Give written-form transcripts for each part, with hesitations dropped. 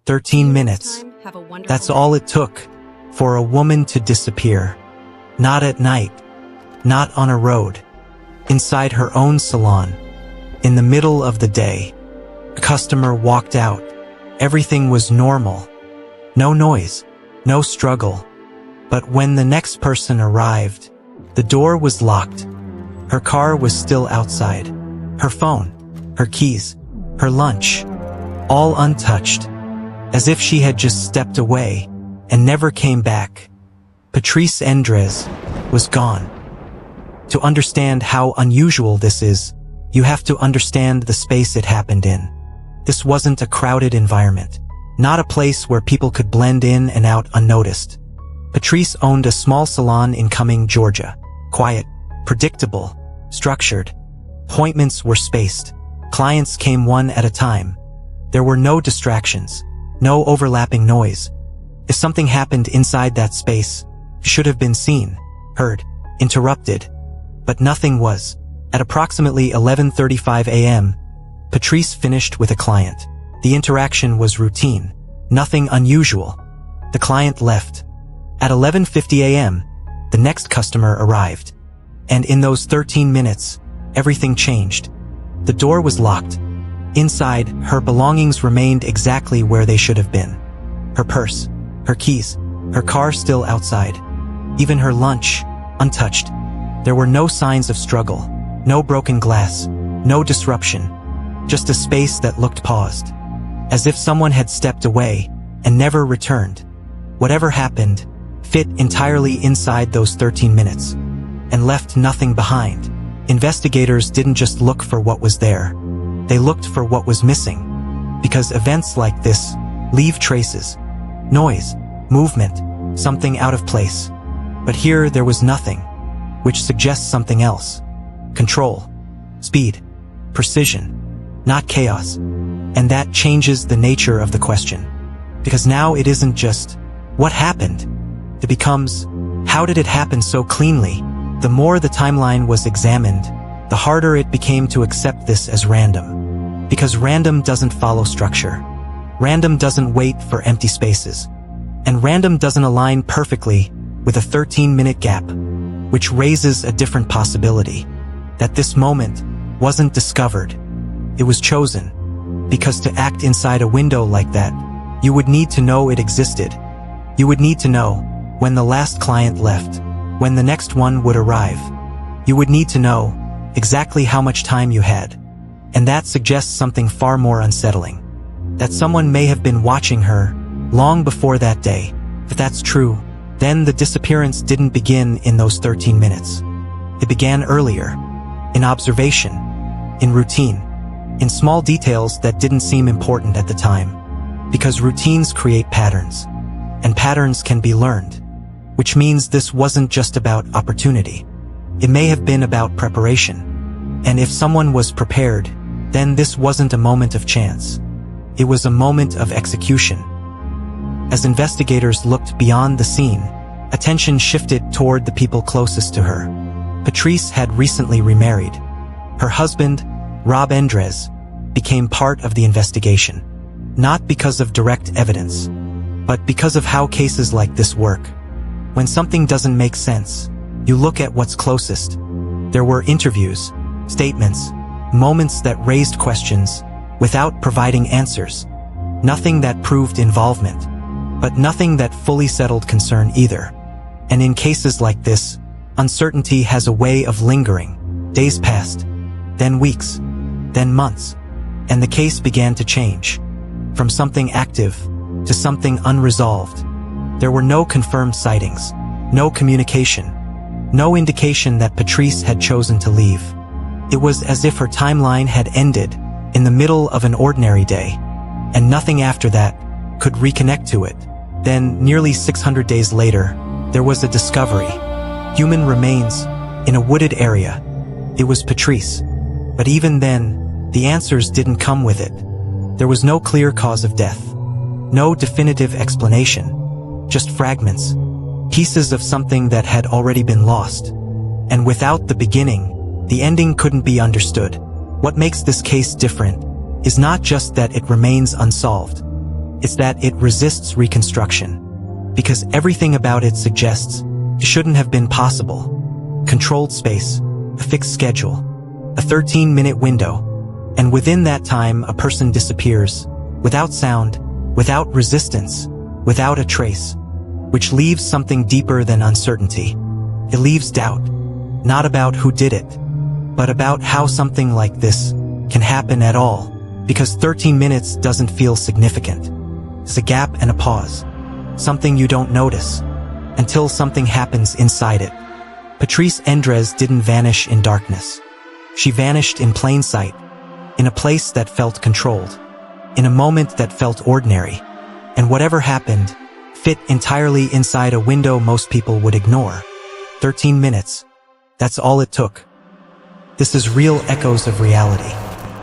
13 minutes. That's all it took for a woman to disappear. Not at night, not on a road, inside her own salon. In the middle of the day, a customer walked out. Everything was normal. No noise, no struggle. But when the next person arrived, the door was locked. Her car was still outside. Her phone, her keys, her lunch, all untouched, as if she had just stepped away and never came back. Patrice Endres was gone. To understand how unusual this is, you have to understand the space it happened in. This wasn't a crowded environment, not a place where people could blend in and out unnoticed. Patrice owned a small salon in Cumming, Georgia. Quiet, predictable, structured. Appointments were spaced. Clients came one at a time. There were no distractions, no overlapping noise. If something happened inside that space, it should have been seen, heard, interrupted. But nothing was. At approximately 11:35 a.m., Patrice finished with a client. The interaction was routine, nothing unusual. The client left. At 11:50 a.m., the next customer arrived. And in those 13 minutes, everything changed. The door was locked. Inside, her belongings remained exactly where they should have been. Her purse, her keys, her car still outside. Even her lunch, untouched. There were no signs of struggle, no broken glass, no disruption. Just a space that looked paused. As if someone had stepped away and never returned. Whatever happened fit entirely inside those 13 minutes and left nothing behind. Investigators didn't just look for what was there. They looked for what was missing. Because events like this leave traces. Noise, movement, something out of place. But here there was nothing, which suggests something else. Control, speed, precision, not chaos. And that changes the nature of the question. Because now it isn't just, what happened? It becomes, how did it happen so cleanly? The more the timeline was examined, the harder it became to accept this as random. Because random doesn't follow structure. Random doesn't wait for empty spaces. And random doesn't align perfectly with a 13-minute gap, which raises a different possibility. That this moment wasn't discovered. It was chosen. Because to act inside a window like that, you would need to know it existed. You would need to know when the last client left, when the next one would arrive. You would need to know exactly how much time you had. And that suggests something far more unsettling. That someone may have been watching her long before that day. If that's true, then the disappearance didn't begin in those 13 minutes. It began earlier, in observation, in routine, in small details that didn't seem important at the time. Because routines create patterns, and patterns can be learned. Which means this wasn't just about opportunity. It may have been about preparation. And if someone was prepared, then this wasn't a moment of chance. It was a moment of execution. As investigators looked beyond the scene, attention shifted toward the people closest to her. Patrice had recently remarried. Her husband, Rob Endres, became part of the investigation. Not because of direct evidence, but because of how cases like this work. When something doesn't make sense, you look at what's closest. There were interviews, statements, moments that raised questions without providing answers. Nothing that proved involvement, but nothing that fully settled concern either. And in cases like this, uncertainty has a way of lingering. Days passed, then weeks, then months, and the case began to change. From something active to something unresolved. There were no confirmed sightings, no communication, no indication that Patrice had chosen to leave. It was as if her timeline had ended in the middle of an ordinary day, and nothing after that could reconnect to it. Then, nearly 600 days later, there was a discovery. Human remains in a wooded area. It was Patrice. But even then, the answers didn't come with it. There was no clear cause of death. No definitive explanation. Just fragments. Pieces of something that had already been lost. And without the beginning, the ending couldn't be understood. What makes this case different is not just that it remains unsolved. It's that it resists reconstruction. Because everything about it suggests it shouldn't have been possible. Controlled space, a fixed schedule, a 13-minute window, and within that time a person disappears, without sound, without resistance, without a trace, which leaves something deeper than uncertainty. It leaves doubt, not about who did it, but about how something like this can happen at all, because 13 minutes doesn't feel significant. It's a gap and a pause, something you don't notice, until something happens inside it. Patrice Endres didn't vanish in darkness. She vanished in plain sight, in a place that felt controlled, in a moment that felt ordinary, and whatever happened fit entirely inside a window most people would ignore. 13 minutes. That's all it took. This is Real Echoes of Reality.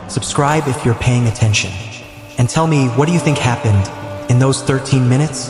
Subscribe if you're paying attention. And tell me, what do you think happened in those 13 minutes?